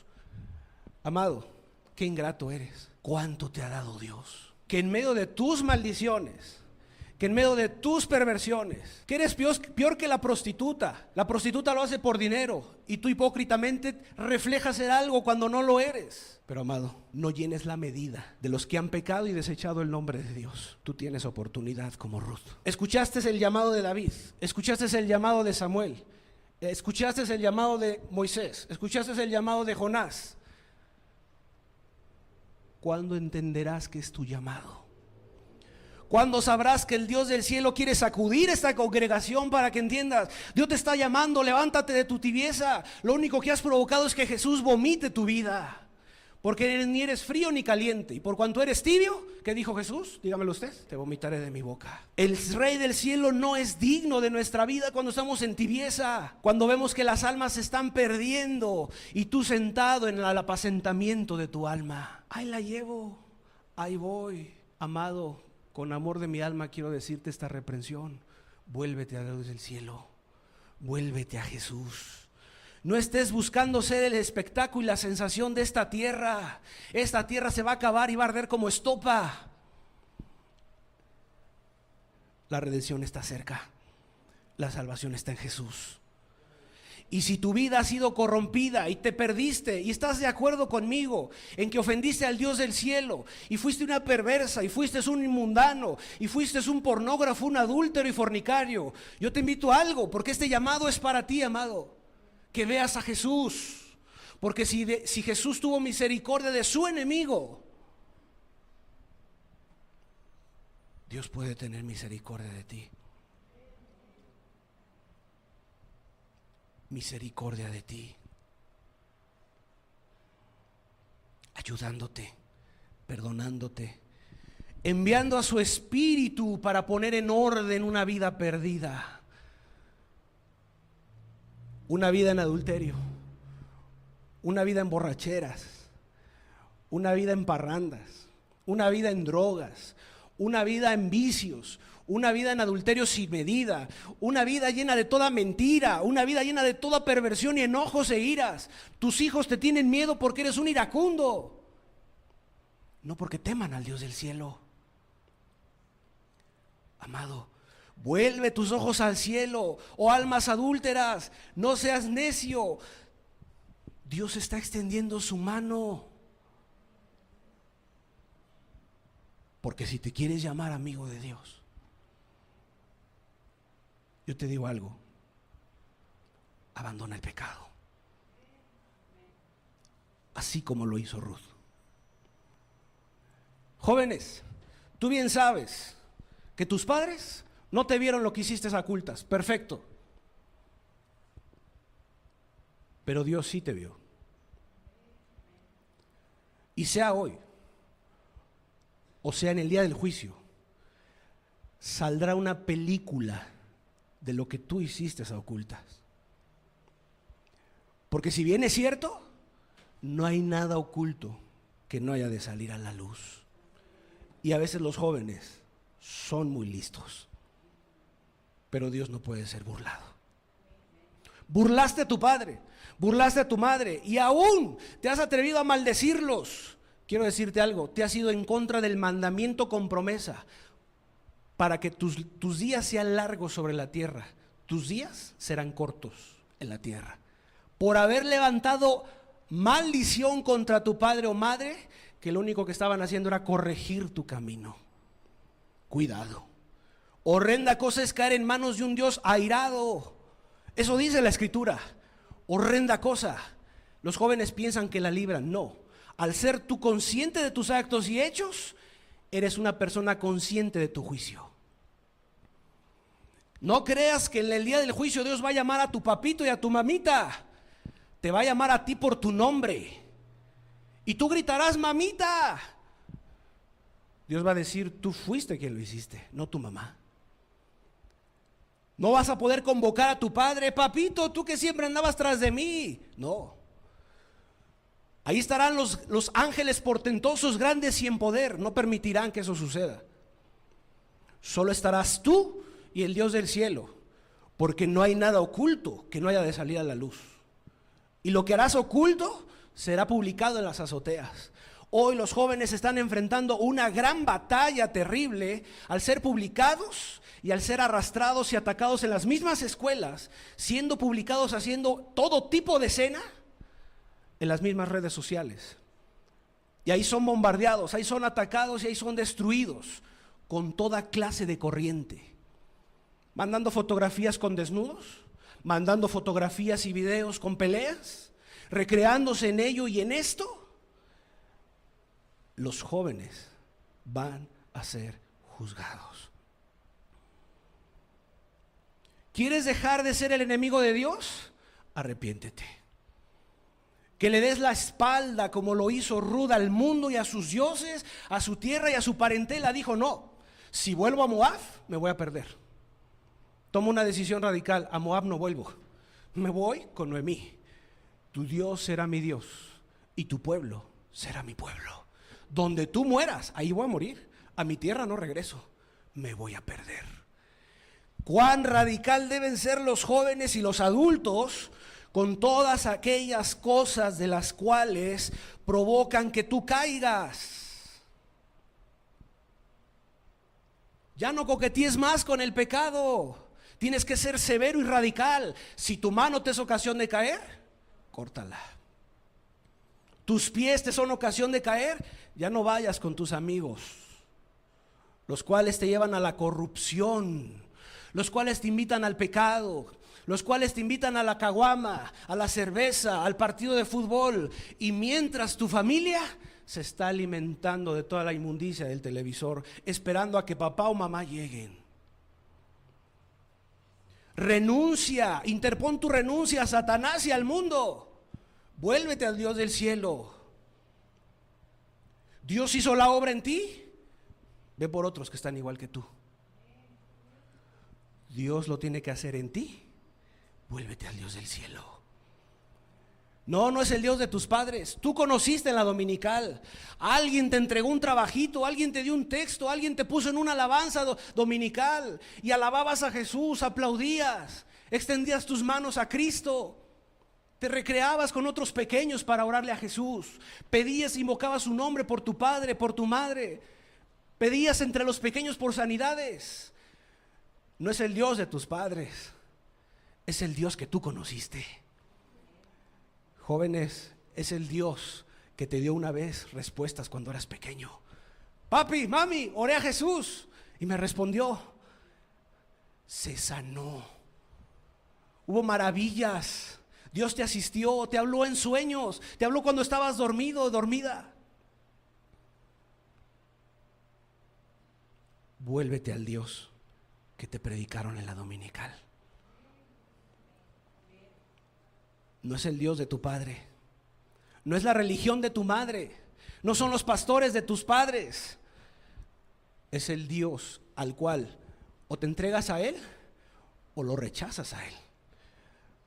Amado, qué ingrato eres. ¿Cuánto te ha dado Dios? Que en medio de tus maldiciones, que en medio de tus perversiones, que eres peor que la prostituta. La prostituta lo hace por dinero y tú hipócritamente reflejas ser algo cuando no lo eres. Pero, amado, no llenes la medida de los que han pecado y desechado el nombre de Dios. Tú tienes oportunidad como Ruth. Escuchaste el llamado de David, escuchaste el llamado de Samuel, escuchaste el llamado de Moisés, escuchaste el llamado de Jonás. ¿Cuándo entenderás que es tu llamado? ¿Cuándo sabrás que el Dios del cielo quiere sacudir esta congregación para que entiendas? Dios te está llamando, levántate de tu tibieza. Lo único que has provocado es que Jesús vomite tu vida. Porque ni eres frío ni caliente. Y por cuanto eres tibio, ¿qué dijo Jesús? Dígamelo usted, te vomitaré de mi boca. El Rey del cielo no es digno de nuestra vida cuando estamos en tibieza. Cuando vemos que las almas se están perdiendo y tú sentado en el apacentamiento de tu alma. Ahí la llevo, ahí voy. Amado, con amor de mi alma quiero decirte esta reprensión. Vuélvete a Dios del cielo. Vuélvete a Jesús. No estés buscando ser el espectáculo y la sensación de esta tierra. Esta tierra se va a acabar y va a arder como estopa. La redención está cerca. La salvación está en Jesús. Y si tu vida ha sido corrompida y te perdiste y estás de acuerdo conmigo en que ofendiste al Dios del cielo y fuiste una perversa y fuiste un inmundano y fuiste un pornógrafo, un adúltero y fornicario, yo te invito a algo, porque este llamado es para ti, amado, que veas a Jesús. Porque si Jesús tuvo misericordia de su enemigo, Dios puede tener misericordia de ti. Misericordia de ti, ayudándote, perdonándote, enviando a su Espíritu para poner en orden una vida perdida, una vida en adulterio, una vida en borracheras, una vida en parrandas, una vida en drogas, una vida en vicios, una vida en adulterio sin medida, una vida llena de toda mentira, una vida llena de toda perversión y enojos e iras. Tus hijos te tienen miedo porque eres un iracundo, no porque teman al Dios del cielo. Amado, vuelve tus ojos al cielo, oh almas adúlteras, no seas necio. Dios está extendiendo su mano. Porque si te quieres llamar amigo de Dios, yo te digo algo: abandona el pecado, así como lo hizo Ruth. Jóvenes, tú bien sabes que tus padres no te vieron lo que hiciste a ocultas, perfecto, pero Dios sí te vio. Y sea hoy o sea en el día del juicio, saldrá una película de lo que tú hiciste a ocultas. Porque si bien es cierto, no hay nada oculto que no haya de salir a la luz. Y a veces los jóvenes son muy listos, pero Dios no puede ser burlado. Burlaste a tu padre, burlaste a tu madre y aún te has atrevido a maldecirlos. Quiero decirte algo: te has ido en contra del mandamiento con promesa para que tus días sean largos sobre la tierra. Tus días serán cortos en la tierra. Por haber levantado maldición contra tu padre o madre, que lo único que estaban haciendo era corregir tu camino. Cuidado. Horrenda cosa es caer en manos de un Dios airado. Eso dice la Escritura. Horrenda cosa. Los jóvenes piensan que la libran. No. Al ser tú consciente de tus actos y hechos, eres una persona consciente de tu juicio. No creas que en el día del juicio Dios va a llamar a tu papito y a tu mamita. Te va a llamar a ti por tu nombre. Y tú gritarás: mamita. Dios va a decir: tú fuiste quien lo hiciste, no tu mamá. No vas a poder convocar a tu padre: papito, tú que siempre andabas tras de mí. No. Ahí estarán los ángeles portentosos, grandes y en poder. No permitirán que eso suceda. Solo estarás tú y el Dios del cielo, porque no hay nada oculto que no haya de salir a la luz. Y lo que harás oculto será publicado en las azoteas. Hoy los jóvenes están enfrentando una gran batalla terrible al ser publicados y al ser arrastrados y atacados en las mismas escuelas, siendo publicados haciendo todo tipo de escena en las mismas redes sociales. Y ahí son bombardeados, ahí son atacados y ahí son destruidos con toda clase de corriente. Mandando fotografías con desnudos, mandando fotografías y videos con peleas, recreándose en ello y en esto. Los jóvenes van a ser juzgados. ¿Quieres dejar de ser el enemigo de Dios? Arrepiéntete. Que le des la espalda como lo hizo Rud al mundo y a sus dioses, a su tierra y a su parentela. Dijo, no, si vuelvo a Moab, me voy a perder. Tomo una decisión radical, a Moab no vuelvo. Me voy con Noemí. Tu Dios será mi Dios y tu pueblo será mi pueblo. Donde tú mueras, ahí voy a morir. A mi tierra no regreso, me voy a perder. Cuán radical deben ser los jóvenes y los adultos con todas aquellas cosas de las cuales provocan que tú caigas. Ya no coquetees más con el pecado. Tienes que ser severo y radical. Si tu mano te es ocasión de caer, córtala. Tus pies te son ocasión de caer, ya no vayas con tus amigos, los cuales te llevan a la corrupción, los cuales te invitan al pecado, los cuales te invitan a la caguama, a la cerveza, al partido de fútbol. Y mientras tu familia se está alimentando de toda la inmundicia del televisor, esperando a que papá o mamá lleguen. Renuncia, interpon tu renuncia a Satanás y al mundo. Vuélvete al Dios del cielo. Dios hizo la obra en ti, ve por otros que están igual que tú. Dios lo tiene que hacer en ti, vuélvete al Dios del cielo. No es el Dios de tus padres. Tú conociste en la dominical, alguien te entregó un trabajito, alguien te dio un texto, alguien te puso en una alabanza dominical y alababas a Jesús, aplaudías, extendías tus manos a Cristo. Te recreabas con otros pequeños para orarle a Jesús. Pedías, invocabas su nombre por tu padre, por tu madre. Pedías entre los pequeños por sanidades. No es el Dios de tus padres, es el Dios que tú conociste. Jóvenes, es el Dios que te dio una vez respuestas cuando eras pequeño. Papi, mami, oré a Jesús y me respondió. Se sanó. Hubo maravillas. Dios te asistió, te habló en sueños, te habló cuando estabas dormido o dormida. Vuélvete al Dios que te predicaron en la dominical. No es el Dios de tu padre, no es la religión de tu madre, no son los pastores de tus padres. Es el Dios al cual o te entregas a Él o lo rechazas a Él.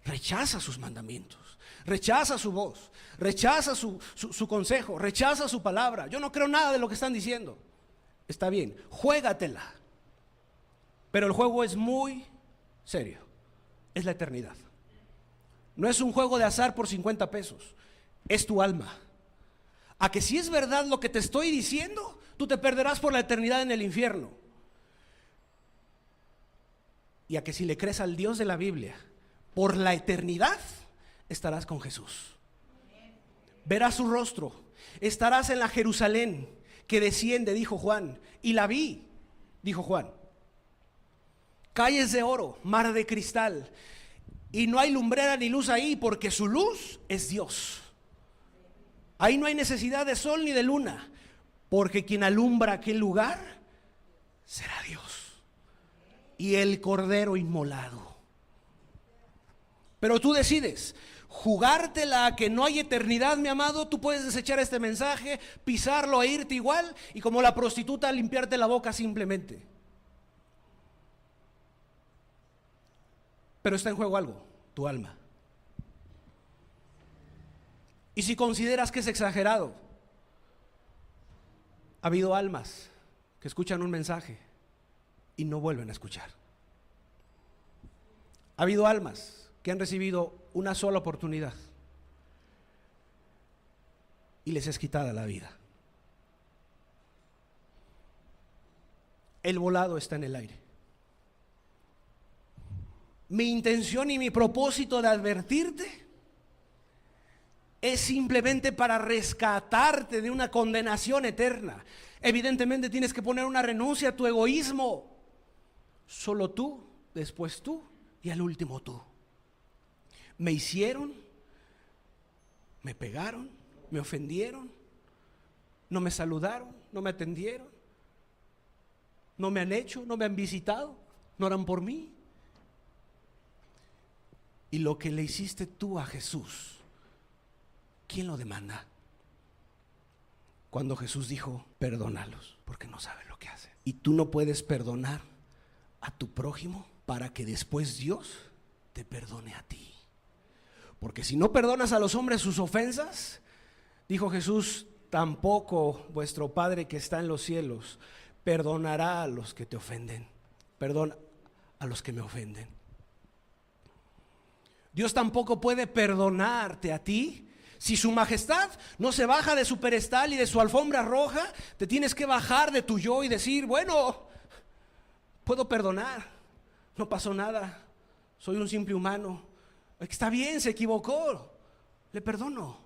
Rechaza sus mandamientos, rechaza su voz, rechaza su consejo, rechaza su palabra. Yo no creo nada de lo que están diciendo. Está bien, juégatela. Pero el juego es muy serio. Es la eternidad. No es un juego de azar por 50 pesos. Es tu alma. A que si es verdad lo que te estoy diciendo, tú te perderás por la eternidad en el infierno. Y a que si le crees al Dios de la Biblia, por la eternidad estarás con Jesús. Verás su rostro. Estarás en la Jerusalén que desciende, dijo Juan. Y la vi, dijo Juan. Calles de oro, mar de cristal. Y no hay lumbrera ni luz ahí, porque su luz es Dios. Ahí no hay necesidad de sol ni de luna, porque quien alumbra aquel lugar será Dios y el Cordero inmolado. Pero tú decides jugártela a que no hay eternidad, mi amado. Tú puedes desechar este mensaje, pisarlo e irte igual, y como la prostituta limpiarte la boca simplemente. Pero está en juego algo, tu alma. Y si consideras que es exagerado, ha habido almas que escuchan un mensaje y no vuelven a escuchar. Ha habido almas que han recibido una sola oportunidad y les es quitada la vida. El volado está en el aire. Mi intención y mi propósito de advertirte es simplemente para rescatarte de una condenación eterna. Evidentemente tienes que poner una renuncia a tu egoísmo. Solo tú, después tú y al último tú. Me hicieron, me pegaron, me ofendieron, no me saludaron, no me atendieron. no me han hecho, no me han visitado, no oran por mí. Y lo que le hiciste tú a Jesús, ¿quién lo demanda? Cuando Jesús dijo, perdónalos, porque no saben lo que hacen. Y tú no puedes perdonar a tu prójimo para que después Dios te perdone a ti. Porque si no perdonas a los hombres sus ofensas, dijo Jesús, tampoco vuestro Padre que está en los cielos perdonará a los que te ofenden. Perdona a los que me ofenden. Dios tampoco puede perdonarte a ti. Si su majestad no se baja de su pedestal y de su alfombra roja, te tienes que bajar de tu yo y decir, bueno, puedo perdonar, no pasó nada, soy un simple humano, está bien, se equivocó, le perdono.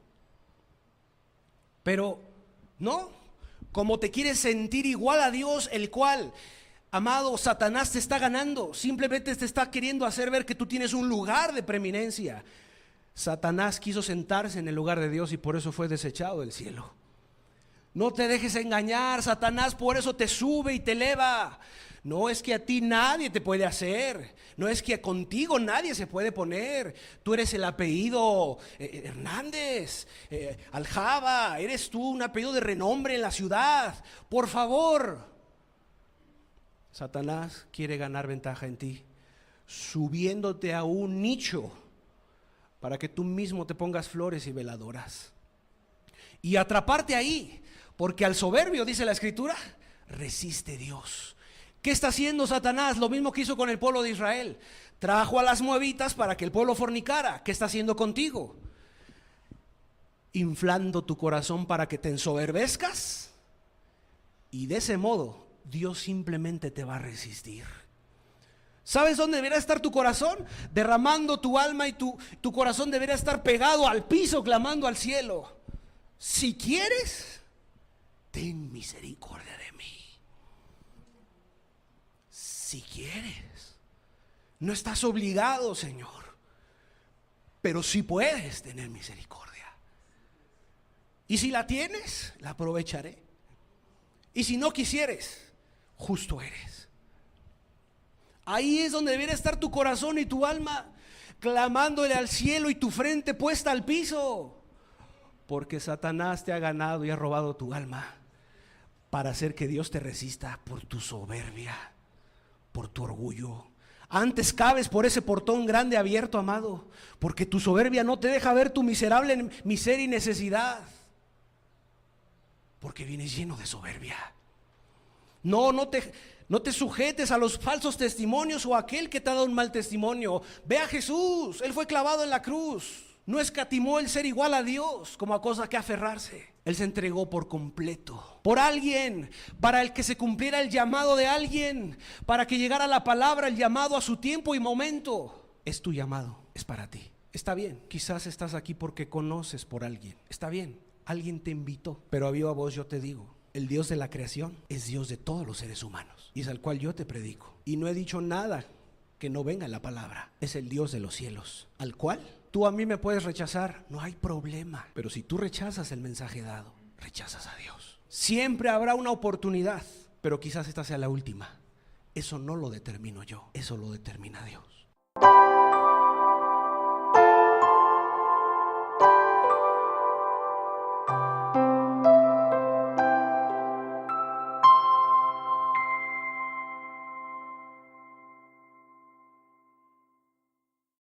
Pero no, como te quieres sentir igual a Dios, el cual, amado, Satanás te está ganando, simplemente te está queriendo hacer ver que tú tienes un lugar de preeminencia. Satanás quiso sentarse en el lugar de Dios y por eso fue desechado del cielo. No te dejes engañar, Satanás por eso te sube y te eleva. No es que a ti nadie te puede hacer, no es que contigo nadie se puede poner. Tú eres el apellido Hernández, Aljaba, eres tú un apellido de renombre en la ciudad. Por favor, Satanás quiere ganar ventaja en ti, subiéndote a un nicho para que tú mismo te pongas flores y veladoras y atraparte ahí, porque al soberbio, dice la Escritura, resiste Dios. ¿Qué está haciendo Satanás? Lo mismo que hizo con el pueblo de Israel. Trajo a las moabitas para que el pueblo fornicara. ¿Qué está haciendo contigo? Inflando tu corazón para que te ensoberbezcas, y de ese modo Dios simplemente te va a resistir. ¿Sabes dónde debería estar tu corazón? Derramando tu alma, y tu corazón debería estar pegado al piso, clamando al cielo. Si quieres, ten misericordia de mí. Si quieres, no estás obligado, Señor, pero sí puedes tener misericordia. Y si la tienes, la aprovecharé. Y si no quisieres, justo eres. Ahí es donde debería estar tu corazón y tu alma, clamándole al cielo y tu frente puesta al piso. Porque Satanás te ha ganado y ha robado tu alma para hacer que Dios te resista por tu soberbia, por tu orgullo. Antes cabes por ese portón grande abierto, amado, porque tu soberbia no te deja ver tu miserable miseria y necesidad. Porque vienes lleno de soberbia. No te sujetes a los falsos testimonios o a aquel que te ha dado un mal testimonio. Ve a Jesús, Él fue clavado en la cruz. No escatimó el ser igual a Dios como a cosa que aferrarse. Él se entregó por completo, por alguien, para el que se cumpliera el llamado de alguien, para que llegara la palabra, el llamado a su tiempo y momento. Es tu llamado, es para ti. Está bien, quizás estás aquí porque conoces por alguien. Está bien, alguien te invitó, pero a viva voz yo te digo, el Dios de la creación es Dios de todos los seres humanos, y es al cual yo te predico. Y no he dicho nada que no venga en la palabra. Es el Dios de los cielos, al cual tú a mí me puedes rechazar, no hay problema. Pero si tú rechazas el mensaje dado, rechazas a Dios. Siempre habrá una oportunidad, pero quizás esta sea la última. Eso no lo determino yo, eso lo determina Dios.